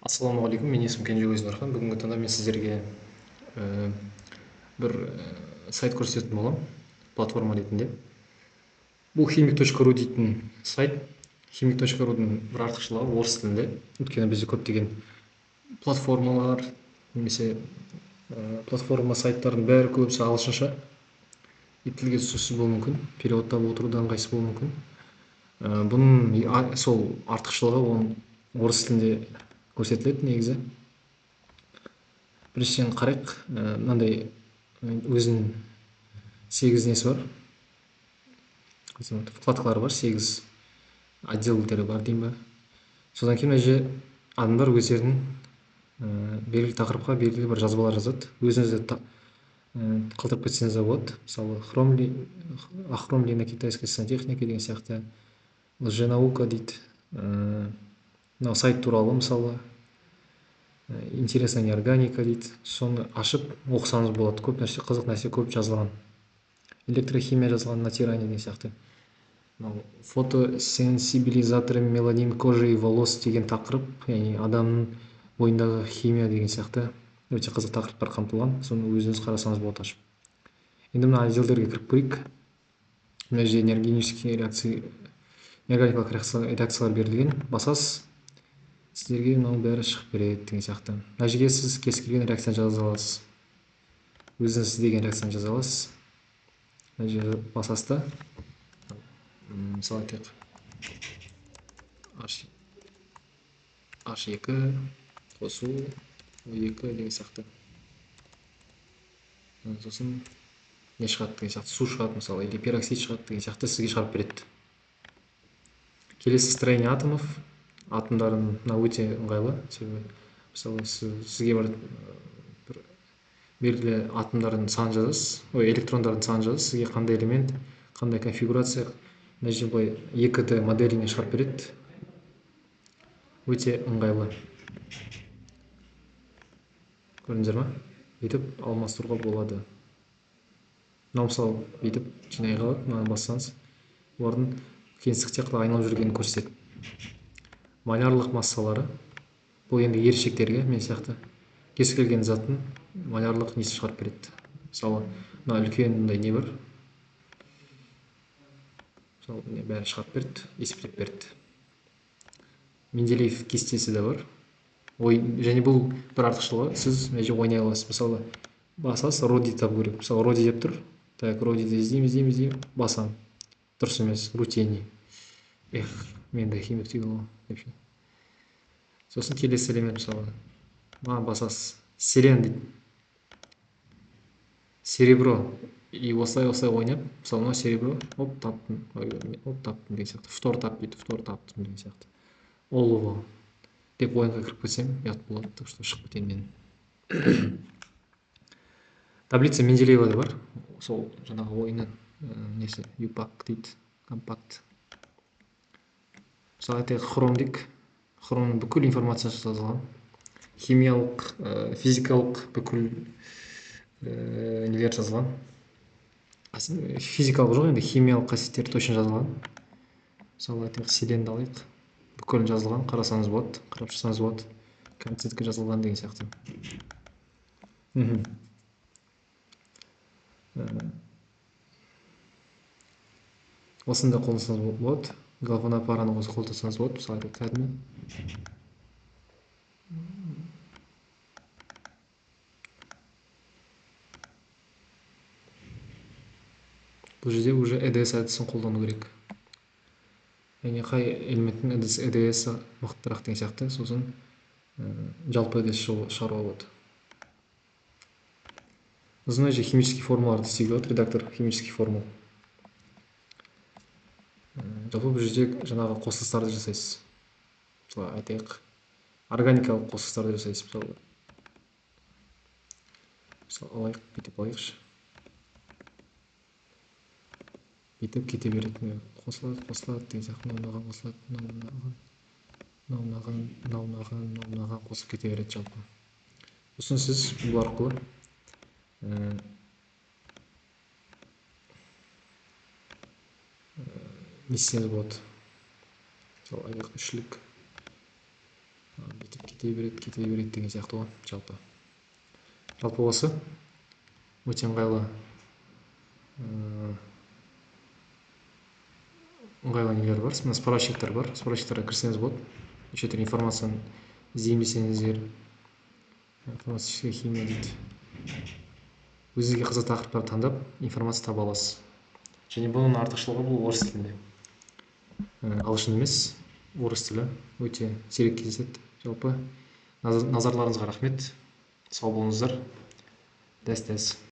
Ассалаумағалейкум, мен есімім Кенже Ойзбархан. Бүгінгі таңда мен сіздерге бір сайт көрсететін боламын, платформа ретінде. Бұл химик.ру дейтін сайт. Химик.ру-дың бір артықшылығы орыс тілінде. Өйткені бізде көптеген платформалар, немесе платформа сайттардың бәрі көбісі ағылшынша. Тілге түсініксіз болуы мүмкін, переводтап отыру да ыңғайсыз болуы мүмкін. Бұның сол артықшылығы оның орыс тілінде көрсетіледі негізі. Біріншіден қарайық, мынандай өзінің 8 несі бар, вкладкалары бар, 8 отделдері бар деймін ба. Содан кейін мына жерде адамдар өздерінің белгілі тақырыпқа белгілі бір жазбалар жазады. Өзіңізді қалдырып кетсеңіз де болады. Мысалы, охромли на китайской сантехнике деген сияқты, лженаука дейді. Мынау сайт туралы, мысалы, интересная неорганика дейді. Соны ашып оқысаңыз болады. Көп нәрсе, қызық нәрсе көп жазылған. Электрохимия жазылған, натирание деген сияқты. Фотосенсибилизаторы меланин кожи и волос деген тақырып, яғни адамның бойындағы химия деген сияқты өте қызық тақырыптар қамтылған. Соны өзіңіз қарасаңыз болады ашып. Енді мына отделдерге кіріп көрейік. Мына жерде неорганикалық реакциялар берілген. Басасыз, сіздерге мынау бәрі шығып береді деген сияқты. Мына жерге сіз кез келген реакцияны жаза аласыз. Өзіңіз іздеген реакцияны жаза аласыз. Мына жерге басасыз да, мысалы айтайық, H2 қосу O2 деген сияқты. Сосын не шығады деген сияқты, су шығады мысалы, или пероксид шығады деген сияқты сізге шығарып береді. Келесі строение атомов. Атомдардың өте ыңғайлы. Мысалы, сізге бір белгілі атомдардың санын жазасыз, электрондардың санын жазасыз, сізге қандай элемент, қандай конфигурация, мына жерде былай 2D моделіне шығарып береді. Өте ыңғайлы. Көрдіңіздер ма? Бүйтіп алмастыруға болады. Мынау мысалы бүйтіп жинай қалады, мынаны бассаңыз, олардың кеңістікте қалай айналып жүргенін көрсетеді. Малярлық массалары. Бұл енді ерекшеліктерге, мен сияқты, кез келген заттың малярлық несі шығарып береді. Мысалы, мына үлкен мындай не бар. Мысалы, бәрі шығарып береді, есептеп береді. Менделеев кестесі де бар. Және бұл бір артықшылығы, сіз мына жерде ойнай аласыз. Мысалы, басасыз, роди табу керек. Мысалы, роди деп тұр. Так, родиді іздеймін, басам. Дұрыс емес, рутений. Мен де химик деген ғой. Сосын келесі элемент, мысалы, маған басасыз, селен дейді. Серебро. И осылай ойнап, мысалы, мына серебро, таптым деген сияқты. Фтор таптым деген сияқты. Олово деп ойынға кіріп кетсем, ұят болады, так что шығып кетейін мен. Таблица Менделеева да бар. Сол жаңағы ойынның несі, юпак дейді, компакт. Мысалы, айтайық, хром дейік. Хромның бүкіл информациясы жазылған. Химиялық, физикалық бүкіл нелер жазылған. Физикалық жоқ, енді химиялық қасиеттері точно жазылған. Мысалы, айтайық, селенді алайық. Бүкілін жазылған, қарасаңыз болады, қарап шықсаңыз болады. Коэффициентке жазылған деген сияқты. Осында қолдансаңыз болады. Галвана параны осы қолдансаңыз болады. Мысалы, кәдімгі. Бұл жерде уже EDS әдісін қолдану керек. Яғни қай элементтің EDS-і мықтырақ деген сияқты, сосын жалпы EDS шығаруға болады. Мына жерде химический формулаларды істеуге болады, редактор химический формул. Жалпы бұл жерде жаңағы қосылыстарды жасайсыз. Мысалы, айтайық, органикалық қосылыстарды жасайсыз. Мысалы, алайық, бүйтіп алайықшы. Бүйтіп кете береді. Қосылады деген сияқты, мынаған қосылады, мынаған қосып кете береді жалпы. Сосын сіз бұл арқылы не істеңіз болады. Мысалы, аяқ үшлік бүйтіп кете береді деген сияқты ғой жалпы осы өте ыңғайлы нелер бар. Мына справочниктер бар, справочниктерге кірсеңіз болады. Неше түрлі информацияны іздеймін десеңіздер, информация химия дейді, өзіңізге қызықты тақырыптарды таңдап информация таба аласыз. Және бұның артықшылығы бұл орыс тілінде, ағылшын емес, орыс тілі өте сирек кездеседі. Жалпы назарларыңызға рахмет, сау болыңыздар. Дәс